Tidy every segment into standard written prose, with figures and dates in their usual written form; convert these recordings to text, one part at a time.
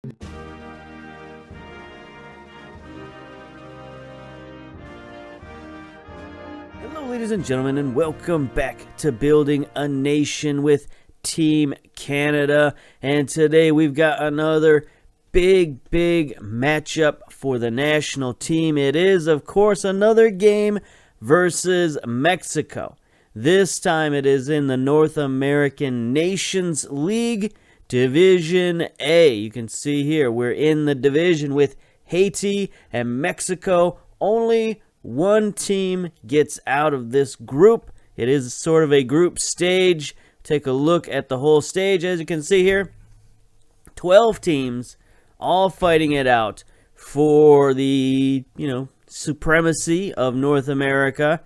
Hello, ladies and gentlemen, and welcome back to Building a Nation with Team Canada. And today we've got another big matchup for the national team. It is, of course, another game versus Mexico. This time it is in the North American Nations League, Division A. You can see here we're in the division with Haiti and Mexico. Only one team gets out of this group. It is sort of a group stage. Take a look at the whole stage. As you can see here, 12 teams all fighting it out for the, supremacy of North America.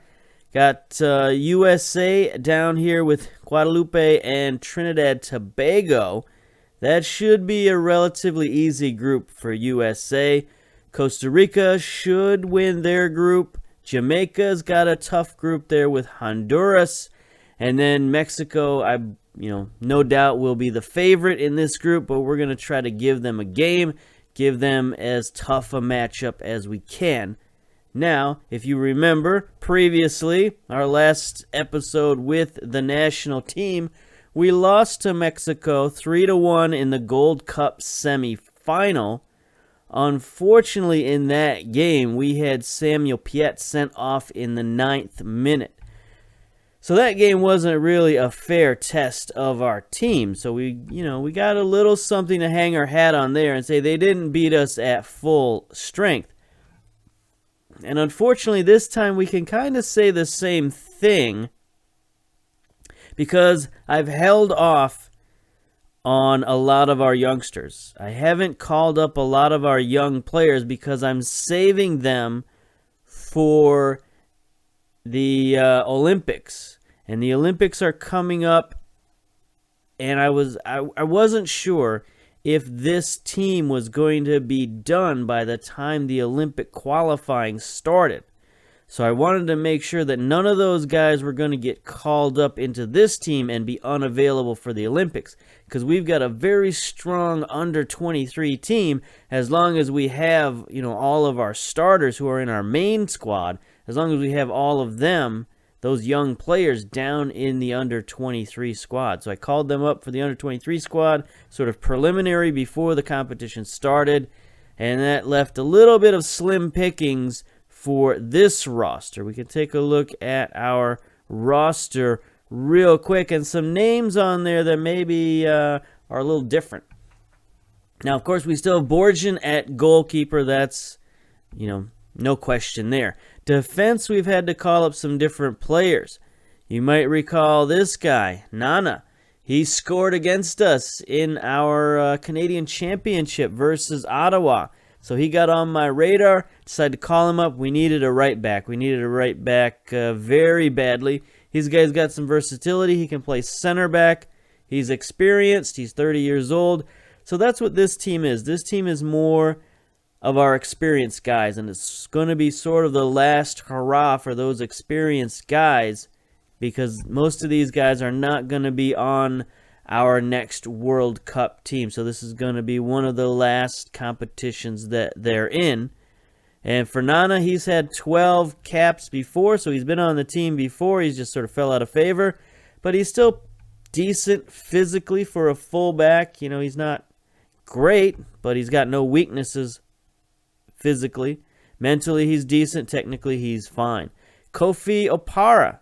Got USA down here with Guadalupe and Trinidad Tobago. That should be a relatively easy group for USA. Costa Rica should win their group. Jamaica's got a tough group there with Honduras. And then Mexico, no doubt will be the favorite in this group, but we're going to try to give them a game, give them as tough a matchup as we can. Now, if you remember previously, our last episode with the national team, we lost to Mexico 3-1 in the Gold Cup semifinal. Unfortunately, in that game, we had Samuel Piet sent off in the 9th minute. So that game wasn't really a fair test of our team. So we got a little something to hang our hat on there and say they didn't beat us at full strength. And unfortunately, this time we can kind of say the same thing because I've held off on a lot of our youngsters. I haven't called up a lot of our young players because I'm saving them for the Olympics. And the Olympics are coming up, and I wasn't sure if this team was going to be done by the time the Olympic qualifying started. So I wanted to make sure that none of those guys were going to get called up into this team and be unavailable for the Olympics, because we've got a very strong under-23 team. As long as we have, all of our starters who are in our main squad, as long as we have all of them, those young players down in the under-23 squad. So I called them up for the under-23 squad, sort of preliminary before the competition started, and that left a little bit of slim pickings for this roster. We can take a look at our roster real quick, and some names on there that maybe are a little different. Now, of course, we still have Borjan at goalkeeper. That's, no question there. Defense, we've had to call up some different players. You might recall this guy, Nana. He scored against us in our Canadian Championship versus Ottawa. So he got on my radar, decided to call him up. We needed a right back. Very badly. This guy's got some versatility. He can play center back. He's experienced. He's 30 years old. So that's what this team is. This team is more of our experienced guys, and it's going to be sort of the last hurrah for those experienced guys, because most of these guys are not going to be on our next World Cup team. So this is going to be one of the last competitions that they're in. And for Nana, he's had 12 caps before, so he's been on the team before. He's just sort of fell out of favor, but he's still decent physically for a fullback. He's not great, but he's got no weaknesses physically. Mentally, he's decent. Technically, he's fine. Kofi Opara,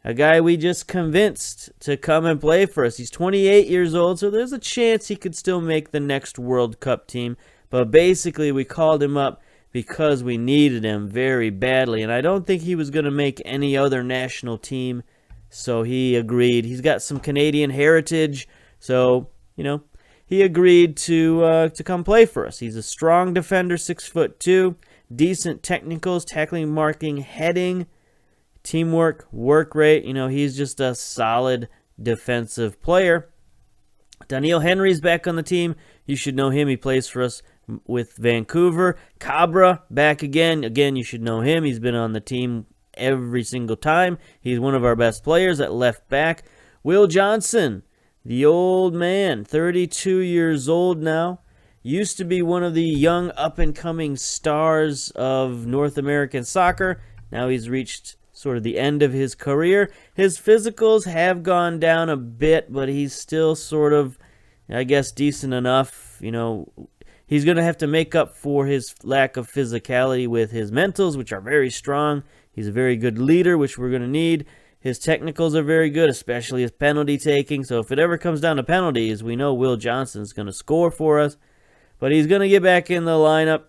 a guy we just convinced to come and play for us. He's 28 years old, so there's a chance he could still make the next World Cup team. But basically, we called him up because we needed him very badly, and I don't think he was going to make any other national team, so he agreed. He's got some Canadian heritage, so, he agreed to come play for us. He's a strong defender, 6'2", decent technicals, tackling, marking, heading, teamwork, work rate. He's just a solid defensive player. Daniel Henry's back on the team. You should know him. He plays for us with Vancouver. Cabra back again. Again, you should know him. He's been on the team every single time. He's one of our best players at left back. Will Johnson, the old man, 32 years old now. Used to be one of the young up-and-coming stars of North American soccer. Now he's reached sort of the end of his career. His physicals have gone down a bit, but he's still sort of, I guess, decent enough. He's going to have to make up for his lack of physicality with his mentals, which are very strong. He's a very good leader, which we're going to need. His technicals are very good, especially his penalty taking. So if it ever comes down to penalties, we know Will Johnson's going to score for us. But he's going to get back in the lineup.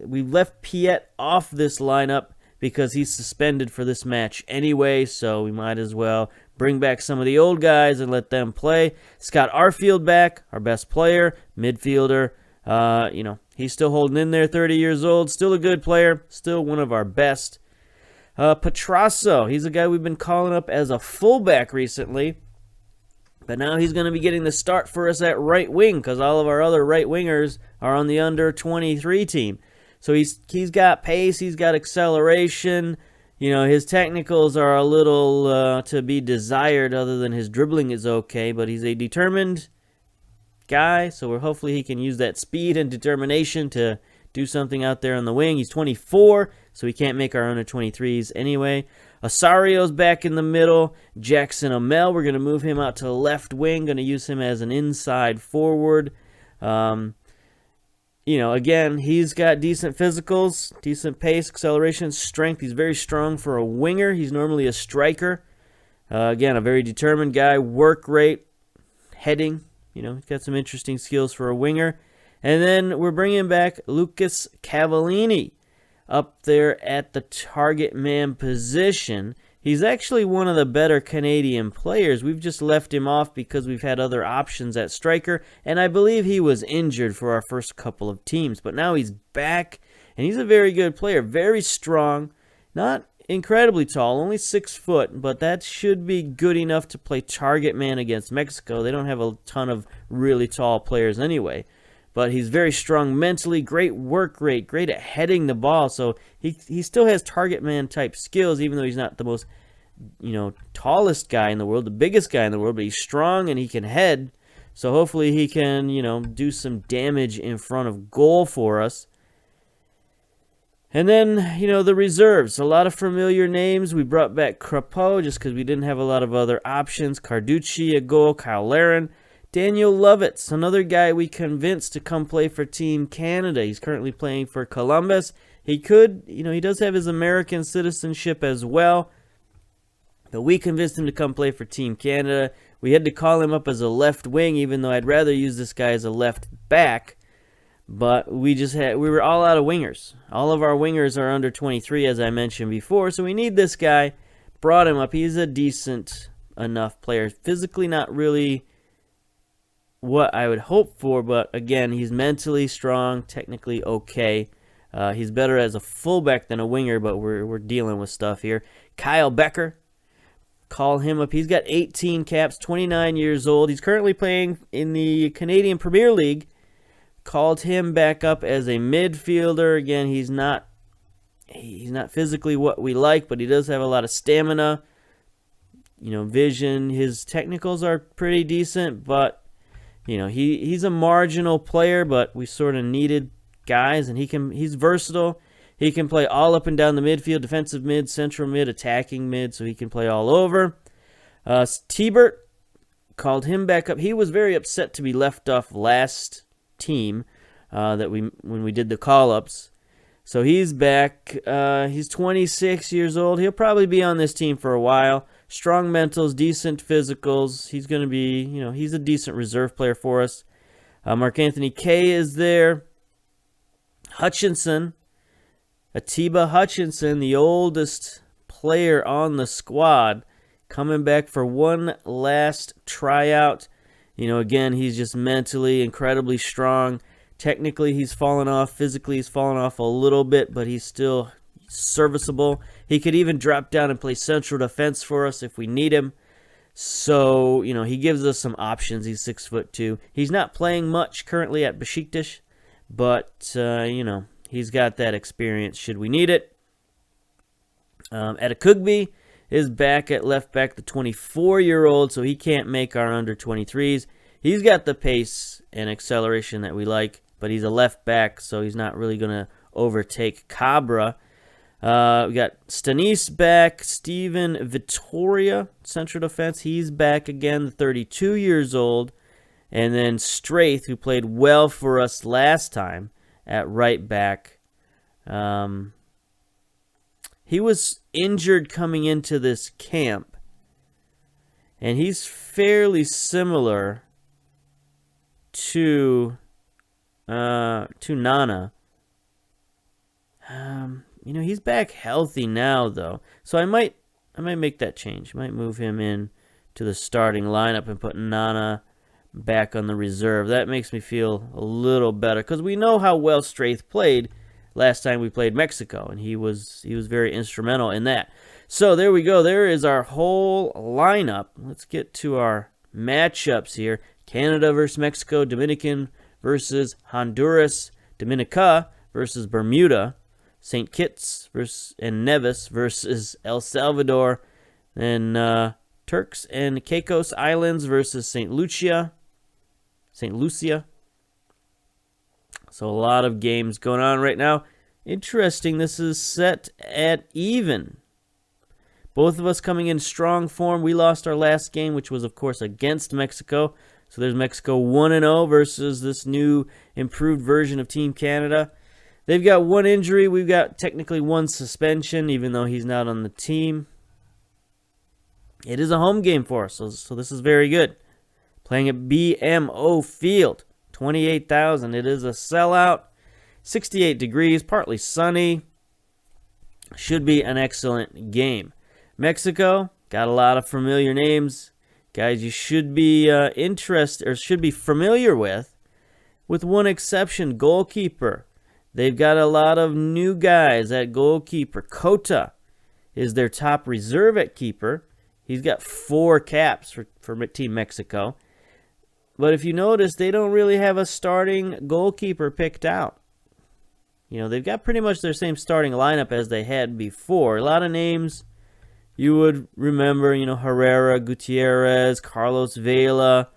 We left Piet off this lineup because he's suspended for this match anyway, so we might as well bring back some of the old guys and let them play. Scott Arfield back, our best player, midfielder. He's still holding in there, 30 years old, still a good player, still one of our best. Petrasso, he's a guy we've been calling up as a fullback recently, but now he's going to be getting the start for us at right wing because all of our other right wingers are on the under-23 team. So he's got pace, he's got acceleration. His technicals are a little to be desired other than his dribbling is okay, but he's a determined guy, so hopefully he can use that speed and determination to do something out there on the wing. He's 24, so he can't make our under-23s anyway. Osario's back in the middle. Jackson Amell, we're going to move him out to left wing, going to use him as an inside forward. Again, he's got decent physicals, decent pace, acceleration, strength. He's very strong for a winger. He's normally a striker. Again, a very determined guy, work rate, heading. He's got some interesting skills for a winger. And then we're bringing back Lucas Cavallini up there at the target man position. He's actually one of the better Canadian players. We've just left him off because we've had other options at striker, and I believe he was injured for our first couple of teams. But now he's back, and he's a very good player, very strong, not incredibly tall, only 6 foot, but that should be good enough to play target man against Mexico. They don't have a ton of really tall players anyway. But he's very strong mentally, great work rate, great at heading the ball. So he still has target man type skills, even though he's not the most, tallest guy in the world, the biggest guy in the world. But he's strong and he can head. So hopefully he can, do some damage in front of goal for us. And then, the reserves. A lot of familiar names. We brought back Crapeau just because we didn't have a lot of other options. Carducci, a goal. Kyle Laren. Daniel Lovitz, another guy we convinced to come play for Team Canada. He's currently playing for Columbus. He could, he does have his American citizenship as well. But we convinced him to come play for Team Canada. We had to call him up as a left wing, even though I'd rather use this guy as a left back. But we were all out of wingers. All of our wingers are under 23, as I mentioned before. So we need this guy. Brought him up. He's a decent enough player. Physically not really what I would hope for, but again, he's mentally strong, technically okay. He's better as a fullback than a winger, but we're dealing with stuff here. Kyle Becker, call him up. He's got 18 caps, 29 years old. He's currently playing in the Canadian Premier League. Called him back up as a midfielder. Again, he's not physically what we like, but he does have a lot of stamina, vision. His technicals are pretty decent, but he's a marginal player, but we sort of needed guys, and he's versatile. He can play all up and down the midfield, defensive mid, central mid, attacking mid, so he can play all over. Tibert, called him back up. He was very upset to be left off last team when we did the call-ups. So he's back. He's 26 years old. He'll probably be on this team for a while. Strong mentals, decent physicals. He's going to be, he's a decent reserve player for us. Mark Anthony Kay is there. Hutchinson, Atiba Hutchinson, the oldest player on the squad, coming back for one last tryout. Again, he's just mentally incredibly strong. Technically, he's fallen off. Physically, he's fallen off a little bit, but he's still serviceable. He could even drop down and play central defense for us if we need him. So, he gives us some options. He's 6'2". He's not playing much currently at Besiktas, but, he's got that experience should we need it. Adekugbe is back at left back, the 24-year-old, so he can't make our under-23s. He's got the pace and acceleration that we like. but he's a left back, so he's not really going to overtake Cabra. We got Stanis back, Steven Vittoria, central defense. He's back again, 32 years old. And then Straith, who played well for us last time at right back. He was injured coming into this camp. And he's fairly similar to Nana. He's back healthy now, though. So I might make that change. I might move him in to the starting lineup and put Nana back on the reserve. That makes me feel a little better, because we know how well Straith played last time we played Mexico, and he was very instrumental in that. So there we go. There is our whole lineup. Let's get to our matchups here. Canada versus Mexico, Dominican versus Honduras, Dominica versus Bermuda, St. Kitts and Nevis versus El Salvador, then Turks and Caicos Islands versus St. Lucia. So a lot of games going on right now. Interesting, this is set at even. Both of us coming in strong form. We lost our last game, which was, of course, against Mexico. So there's Mexico 1-0 versus this new improved version of Team Canada. They've got one injury. We've got technically one suspension, even though he's not on the team. It is a home game for us, so this is very good. Playing at BMO Field, 28,000. It is a sellout. 68 degrees, partly sunny. Should be an excellent game. Mexico, got a lot of familiar names. Guys, you should be interested, or should be familiar with one exception, goalkeeper. They've got a lot of new guys at goalkeeper. Cota is their top reserve at keeper. He's got 4 caps for Team Mexico. But if you notice, they don't really have a starting goalkeeper picked out. They've got pretty much their same starting lineup as they had before. A lot of names you would remember, Herrera, Gutierrez, Carlos Vela,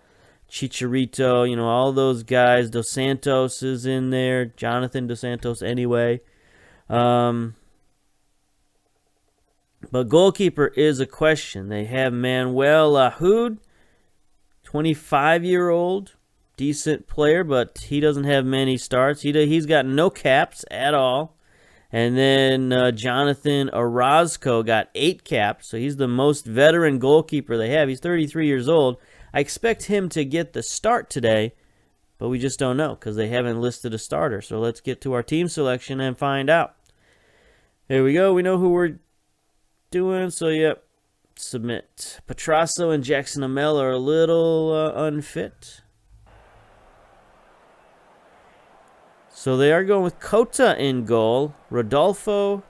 Chicharito, all those guys. Dos Santos is in there. Jonathan Dos Santos anyway. But goalkeeper is a question. They have Manuel Lahoud, 25-year-old, decent player, but he doesn't have many starts. He's got no caps at all. And then Jonathan Orozco got 8 caps, so he's the most veteran goalkeeper they have. He's 33 years old. I expect him to get the start today, but we just don't know because they haven't listed a starter. So let's get to our team selection and find out. There we go. We know who we're doing, so yep. Submit. Petrasso and Jackson Amell are a little unfit. So they are going with Cota in goal. Rodolfo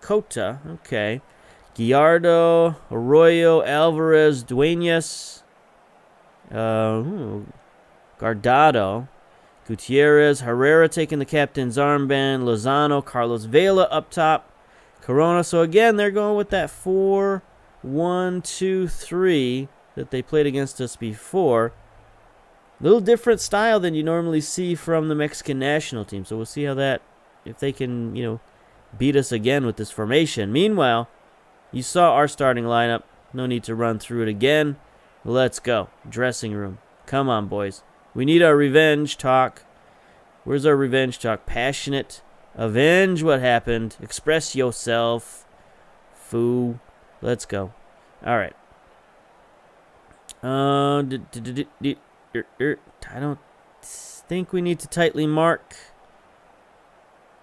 Cota. Okay. Gallardo, Arroyo, Alvarez, Duenas, Guardado, Gutierrez, Herrera taking the captain's armband, Lozano, Carlos Vela up top, Corona. So again, they're going with that 4-1-2-3 that they played against us before. A little different style than you normally see from the Mexican national team. So we'll see how that, if they can, beat us again with this formation. Meanwhile, you saw our starting lineup. No need to run through it again. Let's go. Dressing room. Come on, boys. We need our revenge talk. Where's our revenge talk? Passionate. Avenge what happened. Express yourself. Foo. Let's go. All right. I don't think we need to tightly mark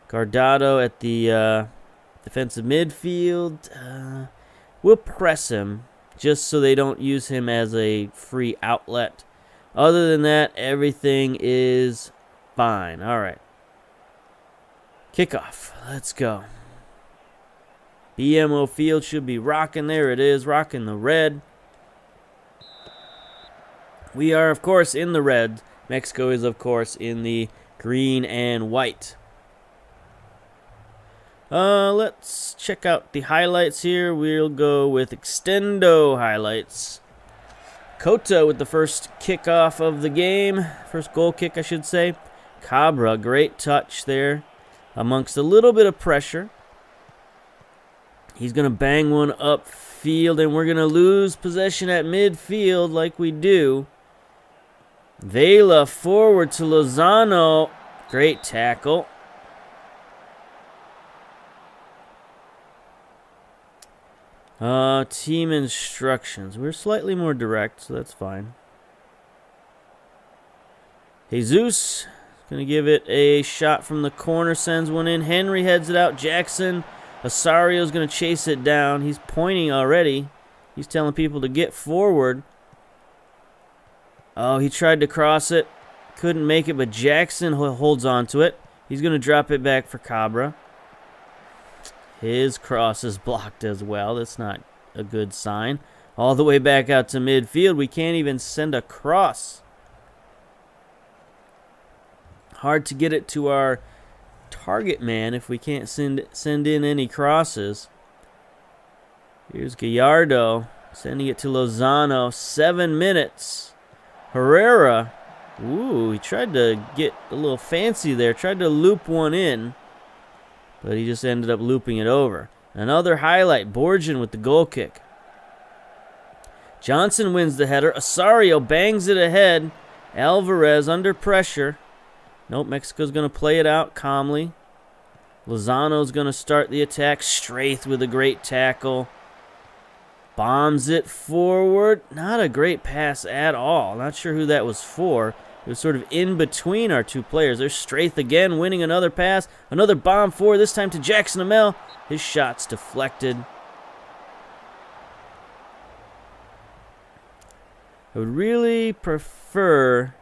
Guardado at the defensive midfield. We'll press him just so they don't use him as a free outlet. Other than that, everything is fine. All right. Kickoff. Let's go. BMO Field should be rocking. There it is, rocking the red. We are, of course, in the red. Mexico is, of course, in the green and white. Let's check out the highlights here. We'll go with extendo highlights. Cota with the first kickoff of the game. First goal kick, I should say. Cabra, great touch there amongst a little bit of pressure. He's going to bang one upfield, and we're going to lose possession at midfield like we do. Vela forward to Lozano. Great tackle. Team instructions. We're slightly more direct, so that's fine. Jesus going to give it a shot from the corner, sends one in. Henry heads it out. Jackson, Osario's going to chase it down. He's pointing already. He's telling people to get forward. Oh, he tried to cross it. Couldn't make it, but Jackson holds on to it. He's going to drop it back for Cabra. His cross is blocked as well. That's not a good sign. All the way back out to midfield. We can't even send a cross. Hard to get it to our target man if we can't send in any crosses. Here's Gallardo sending it to Lozano. 7 minutes. Herrera. Ooh, he tried to get a little fancy there. Tried to loop one in. But he just ended up looping it over. Another highlight. Borgen with the goal kick. Johnson wins the header. Osario bangs it ahead. Alvarez under pressure. Nope, Mexico's going to play it out calmly. Lozano's going to start the attack. Straith with a great tackle. Bombs it forward. Not a great pass at all. Not sure who that was for. It was sort of in between our two players. There's Straith again, winning another pass. Another bomb forward, this time to Jackson Amell. His shot's deflected. I would really prefer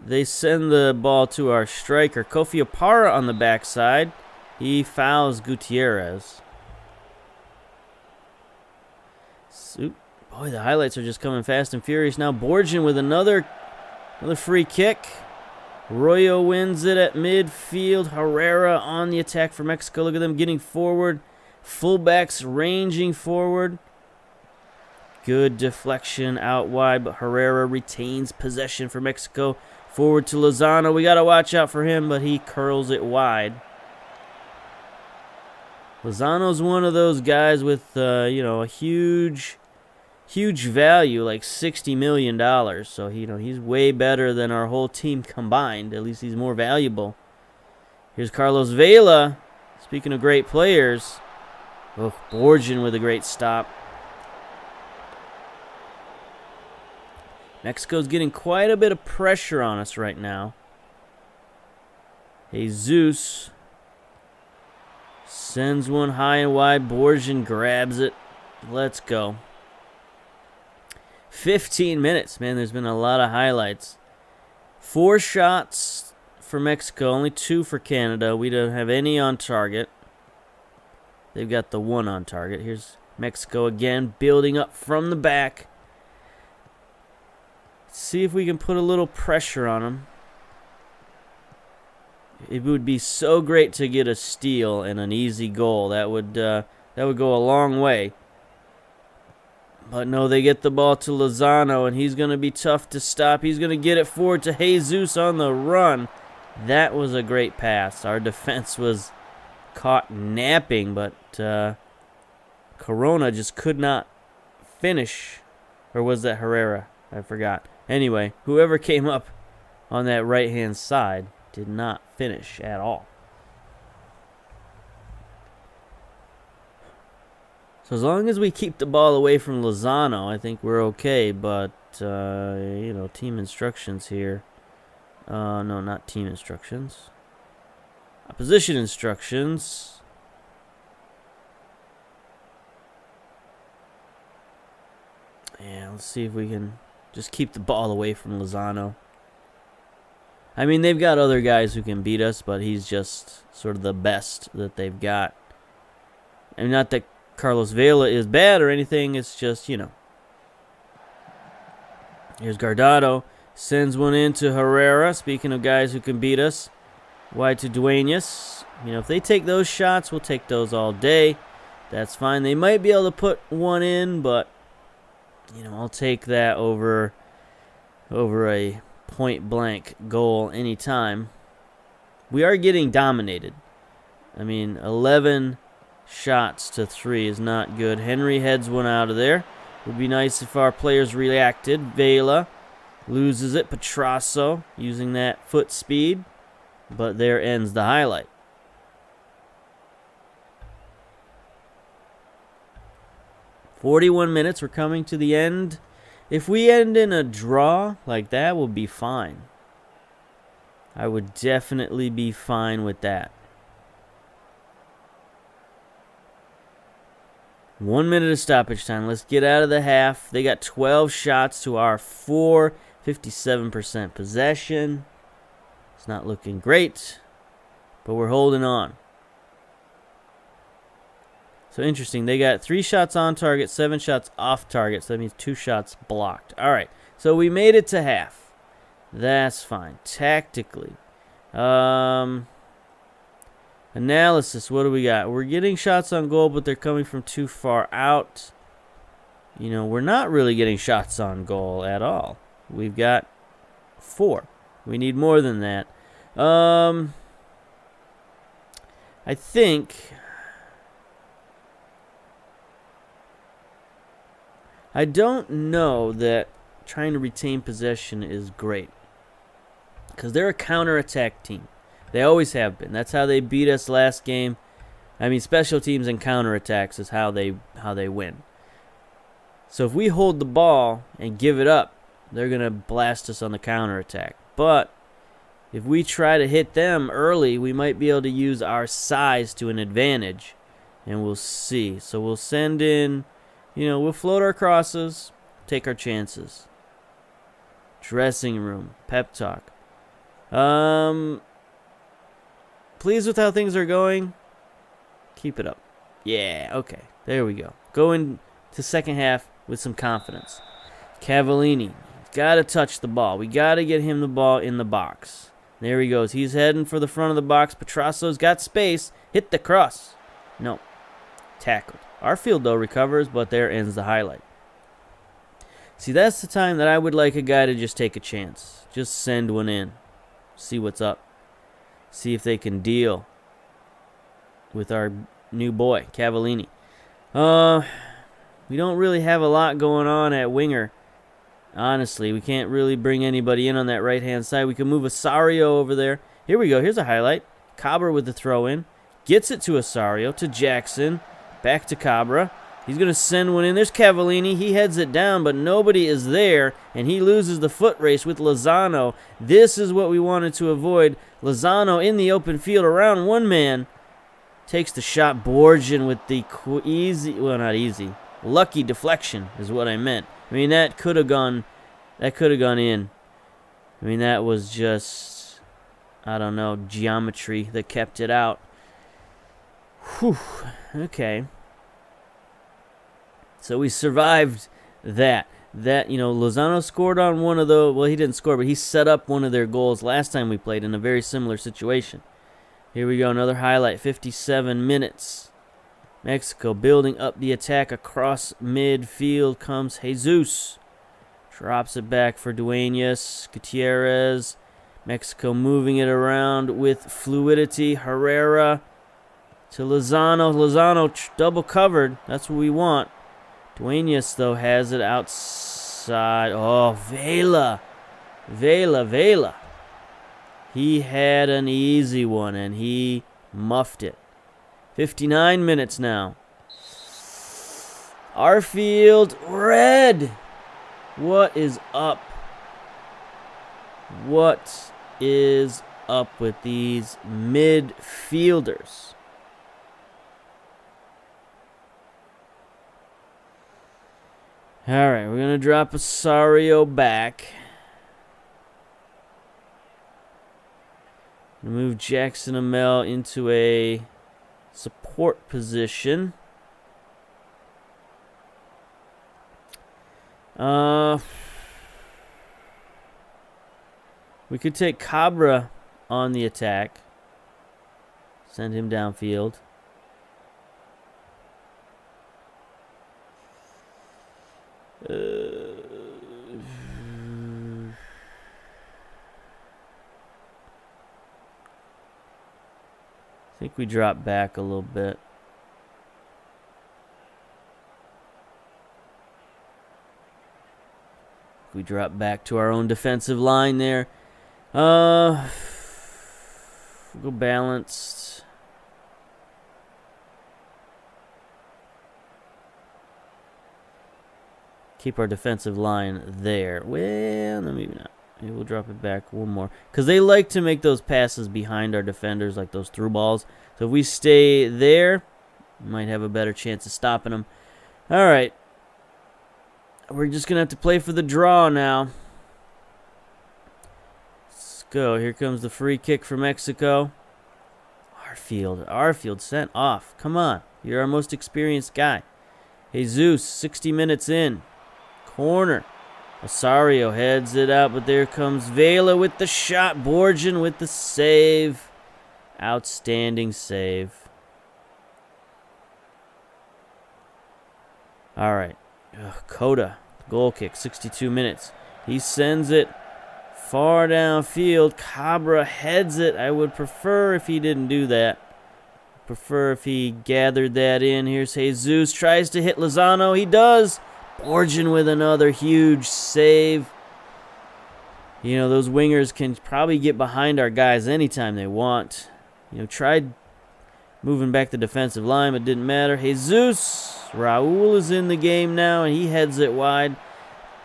they send the ball to our striker. Kofi Opara on the backside. He fouls Gutierrez. Boy, the highlights are just coming fast and furious now. Borgen with another free kick. Arroyo wins it at midfield. Herrera on the attack for Mexico. Look at them getting forward. Fullbacks ranging forward. Good deflection out wide, but Herrera retains possession for Mexico. Forward to Lozano. We got to watch out for him, but he curls it wide. Lozano's one of those guys with, a huge value, like $60 million. So, he's way better than our whole team combined. At least he's more valuable. Here's Carlos Vela. Speaking of great players. Oh, Borgen with a great stop. Mexico's getting quite a bit of pressure on us right now. Jesus sends one high and wide. Borgen grabs it. Let's go. 15 minutes. Man, there's been a lot of highlights. 4 shots for Mexico, only 2 for Canada. We don't have any on target. They've got the 1 on target. Here's Mexico again, building up from the back. See if we can put a little pressure on them. It would be so great to get a steal and an easy goal. That would go a long way. But no, they get the ball to Lozano, and he's going to be tough to stop. He's going to get it forward to Jesus on the run. That was a great pass. Our defense was caught napping, but Corona just could not finish. Or was that Herrera? I forgot. Anyway, whoever came up on that right-hand side did not finish at all. So as long as we keep the ball away from Lozano, I think we're okay. But, team instructions here. No, not team instructions. Opposition instructions. Yeah, let's see if we can just keep the ball away from Lozano. I mean, they've got other guys who can beat us, but he's just sort of the best that they've got. I mean, not that Carlos Vela is bad or anything. It's just, Here's Guardado. Sends one in to Herrera. Speaking of guys who can beat us. Wide to Duenas. If they take those shots, we'll take those all day. That's fine. They might be able to put one in, but I'll take that over a point-blank goal anytime. We are getting dominated. I mean, 11 shots to 3 is not good. Henry heads one out of there. Would be nice if our players reacted. Vela loses it. Petrasso using that foot speed. But there ends the highlight. "41 minutes. We're coming to the end. If we end in a draw like that, we'll be fine. I would definitely be fine with that. 1 minute of stoppage time. Let's get out of the half. They got 12 shots to our 4. 57% possession. It's not looking great, but we're holding on. So interesting. They got 3 shots on target, 7 shots off target. So that means 2 shots blocked. All right. So we made it to half. That's fine. Tactically. Analysis. What do we got? We're getting shots on goal, but they're coming from too far out. You know, we're not really getting shots on goal at all. We've got 4. We need more than that. I think... I don't know that trying to retain possession is great. Because they're a counterattack team. They always have been. That's how they beat us last game. I mean, special teams and counterattacks is how they win. So if we hold the ball and give it up, they're going to blast us on the counterattack. But if we try to hit them early, we might be able to use our size to an advantage. And we'll see. So we'll send in... You know, we'll float our crosses, take our chances. Dressing room, pep talk. Pleased with how things are going? Keep it up. Yeah, okay. There we go. Go into second half with some confidence. Cavallini, got to touch the ball. We got to get him the ball in the box. There he goes. He's heading for the front of the box. Petrasso's got space. Hit the cross. No. Tackled. Our field, though, recovers, but there ends the highlight. See, that's the time that I would like a guy to just take a chance. Just send one in. See what's up. See if they can deal with our new boy, Cavallini. We don't really have a lot going on at winger. Honestly, we can't really bring anybody in on that right-hand side. We can move Asario over there. Here we go. Here's a highlight. Cabra with the throw-in. Gets it to Asario, to Jackson. Back to Cabra. He's going to send one in. There's Cavallini. He heads it down, but nobody is there, and he loses the foot race with Lozano. This is what we wanted to avoid. Lozano in the open field around one man. Takes the shot. Borgian with the not easy. Lucky deflection is what I meant. I mean, that could have gone in. I mean, that was just, I don't know, geometry that kept it out. Whew. Okay. So we survived that. Lozano scored on one of the... Well, he didn't score, but he set up one of their goals last time we played in a very similar situation. Here we go, another highlight. 57 minutes. Mexico building up the attack across midfield comes Jesus. Drops it back for Duenas. Gutierrez. Mexico moving it around with fluidity. Herrera to Lozano. Lozano double covered. That's what we want. Duenas, though, has it outside. Oh, Vela. Vela. He had an easy one, and he muffed it. 59 minutes now. Our field, red. What is up? What is up with these midfielders? All right, we're going to drop Asario back. Move Jackson Amell into a support position. We could take Cabra on the attack. Send him downfield. think we drop back a little bit. We drop back to our own defensive line there. We'll go balanced. Keep our defensive line there. Well, no, maybe not. Maybe we'll drop it back one more. Because they like to make those passes behind our defenders, like those through balls. So if we stay there, we might have a better chance of stopping them. All right. We're just going to have to play for the draw now. Let's go. Here comes the free kick for Mexico. Arfield sent off. Come on. You're our most experienced guy. Jesus, 60 minutes in. Corner. Osario heads it out, but there comes Vela with the shot. Borgen with the save. Outstanding save. All right. Coda, goal kick, 62 minutes. He sends it far downfield. Cabra heads it. I would prefer if he didn't do that. Prefer if he gathered that in. Here's Jesus. Tries to hit Lozano. He does. Borgen with another huge save. You know, those wingers can probably get behind our guys anytime they want. You know, tried moving back the defensive line, but didn't matter. Jesus. Raul is in the game now, and he heads it wide.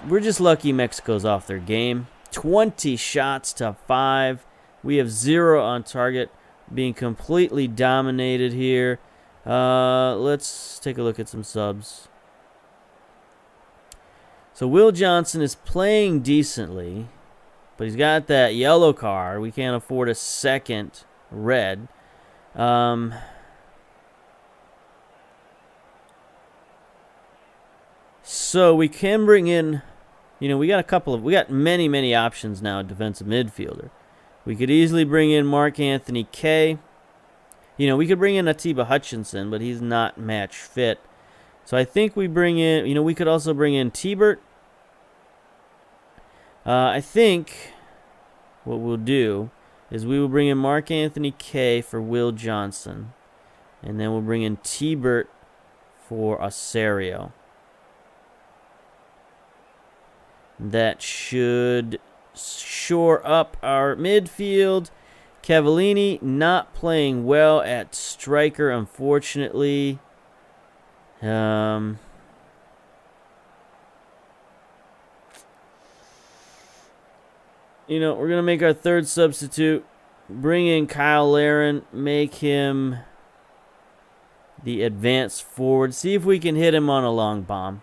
We're just lucky Mexico's off their game. 20 shots to 5. We have 0 on target, being completely dominated here. Let's take a look at some subs. So Will Johnson is playing decently, but he's got that yellow card. We can't afford a second red. So we can bring in, you know, we got many options now at defensive midfielder. We could easily bring in Mark Anthony K. You know, we could bring in Atiba Hutchinson, but he's not match fit. So I think we bring in, you know, we could also bring in T-Bert. I think what we'll do is we will bring in Mark Anthony K for Will Johnson. And then we'll bring in T-Bert for Osario. That should shore up our midfield. Cavallini not playing well at striker, unfortunately. You know, we're going to make our third substitute. Bring in Kyle Laren. Make him the advance forward. See if we can hit him on a long bomb.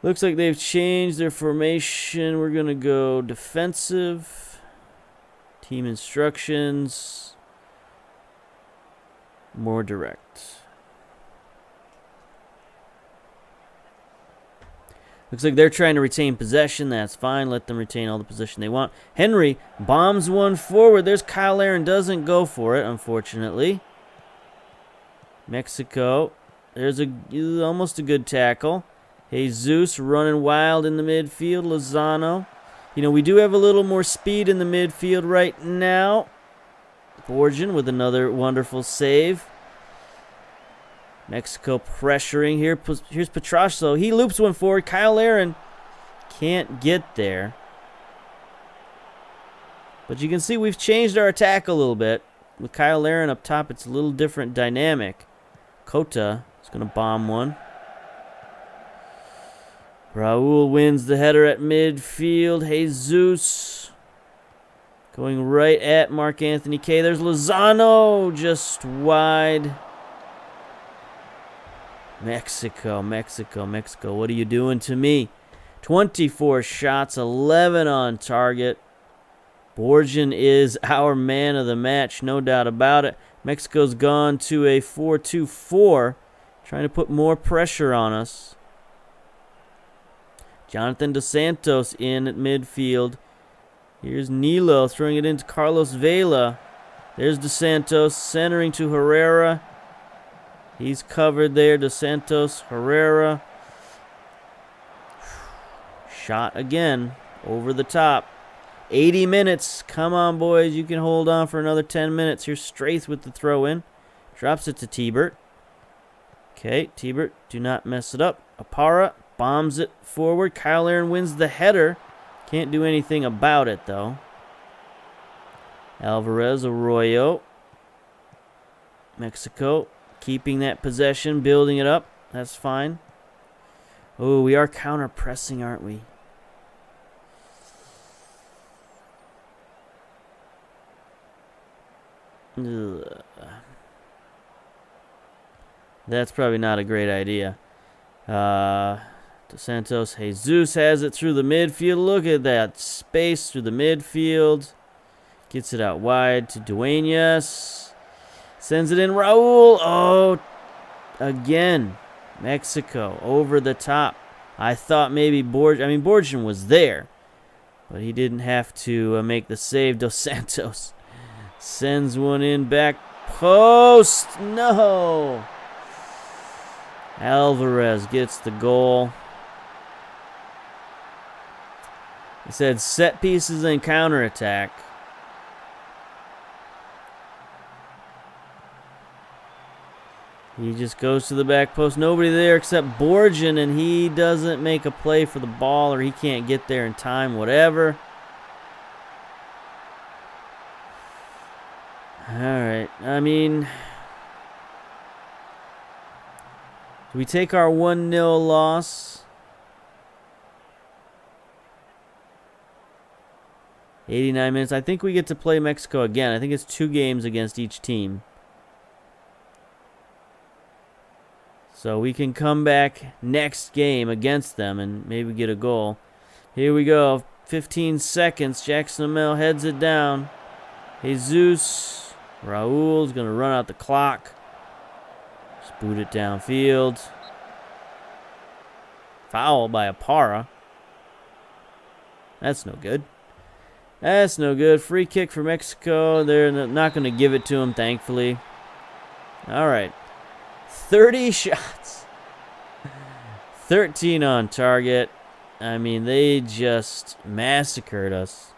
Looks like they've changed their formation. We're going to go defensive. Team instructions. More direct. Looks like they're trying to retain possession. That's fine. Let them retain all the possession they want. Henry bombs one forward. There's Kyle Laren. Doesn't go for it, unfortunately. Mexico. There's almost a good tackle. Jesus running wild in the midfield. Lozano. You know, we do have a little more speed in the midfield right now. Borgen with another wonderful save. Mexico pressuring here. Here's Petrasso. He loops one forward. Kyle Laren can't get there. But you can see we've changed our attack a little bit. With Kyle Laren up top, it's a little different dynamic. Cota is going to bomb one. Raul wins the header at midfield. Jesus going right at Mark Anthony K. There's Lozano just wide. Mexico. What are you doing to me? 24 shots, 11 on target. Borgen is our man of the match, no doubt about it. Mexico's gone to a 4-2-4, trying to put more pressure on us. Jonathan Dos Santos in at midfield. Here's Nilo throwing it into Carlos Vela. There's Dos Santos centering to Herrera. He's covered there. Dos Santos, Herrera. Shot again over the top. 80 minutes. Come on, boys. You can hold on for another 10 minutes. Here's Straith with the throw in. Drops it to T-Bert. Okay, T-Bert, do not mess it up. Apara bombs it forward. Kyle Aaron wins the header. Can't do anything about it, though. Alvarez, Arroyo. Mexico keeping that possession, building it up. That's fine. Oh, we are counter-pressing, aren't we? Ugh. That's probably not a great idea. Dos Santos, Jesus has it through the midfield. Look at that space through the midfield. Gets it out wide to Duenas. Sends it in. Raul. Oh, again. Mexico over the top. I thought maybe Borgian was there, but he didn't have to make the save. Dos Santos sends one in back post. No. Alvarez gets the goal. He said set pieces and counterattack. He just goes to the back post. Nobody there except Borgian, and he doesn't make a play for the ball, or he can't get there in time, whatever. All right. I mean, do we take our 1-0 loss? 89 minutes. I think we get to play Mexico again. I think it's 2 games against each team. So we can come back next game against them and maybe get a goal. Here we go. 15 seconds. Jackson Amell heads it down. Jesus. Raul's going to run out the clock. Just boot it downfield. Foul by Apara. That's no good. That's no good. Free kick for Mexico. They're not going to give it to him, thankfully. All right. 30 shots. 13 on target. I mean, they just massacred us.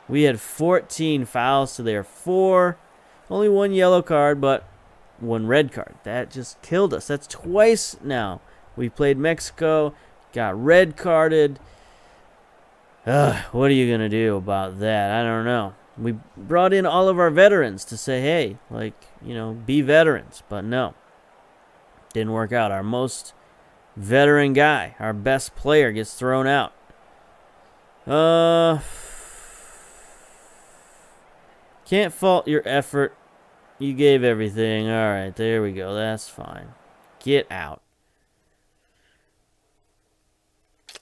We had 14 fouls to their 4. Only 1 yellow card, but 1 red card. That just killed us. That's twice now. We played Mexico, got red carded. What are you going to do about that? I don't know. We brought in all of our veterans to say, hey, like, you know, be veterans. But no. Didn't work out. Our most veteran guy, our best player, gets thrown out. Can't fault your effort. You gave everything. All right, there we go. That's fine. Get out.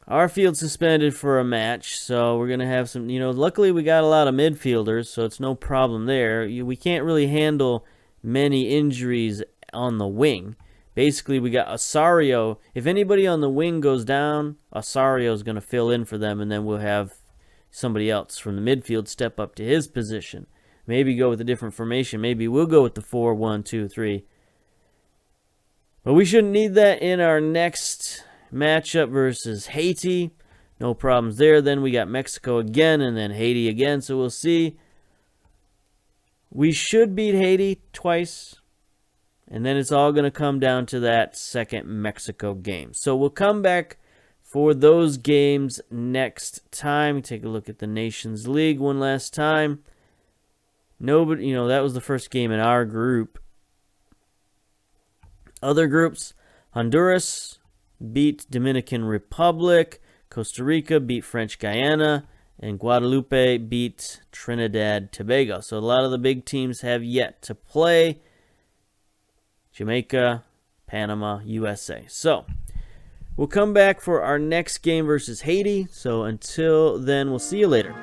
Our field suspended for a match, so we're going to have some, luckily we got a lot of midfielders, so it's no problem there. We can't really handle many injuries on the wing. Basically, we got Osorio. If anybody on the wing goes down, Osario's going to fill in for them, and then we'll have somebody else from the midfield step up to his position. Maybe go with a different formation. Maybe we'll go with the 4-1-2-3. But we shouldn't need that in our next matchup versus Haiti. No problems there. Then we got Mexico again and then Haiti again. So we'll see. We should beat Haiti twice. And then it's all going to come down to that second Mexico game. So we'll come back for those games next time. Take a look at the Nations League one last time. Nobody, that was the first game in our group. Other groups, Honduras beat Dominican Republic. Costa Rica beat French Guyana. And Guadalupe beat Trinidad Tobago. So a lot of the big teams have yet to play. Jamaica, Panama, USA. So we'll come back for our next game versus Haiti. So until then, we'll see you later.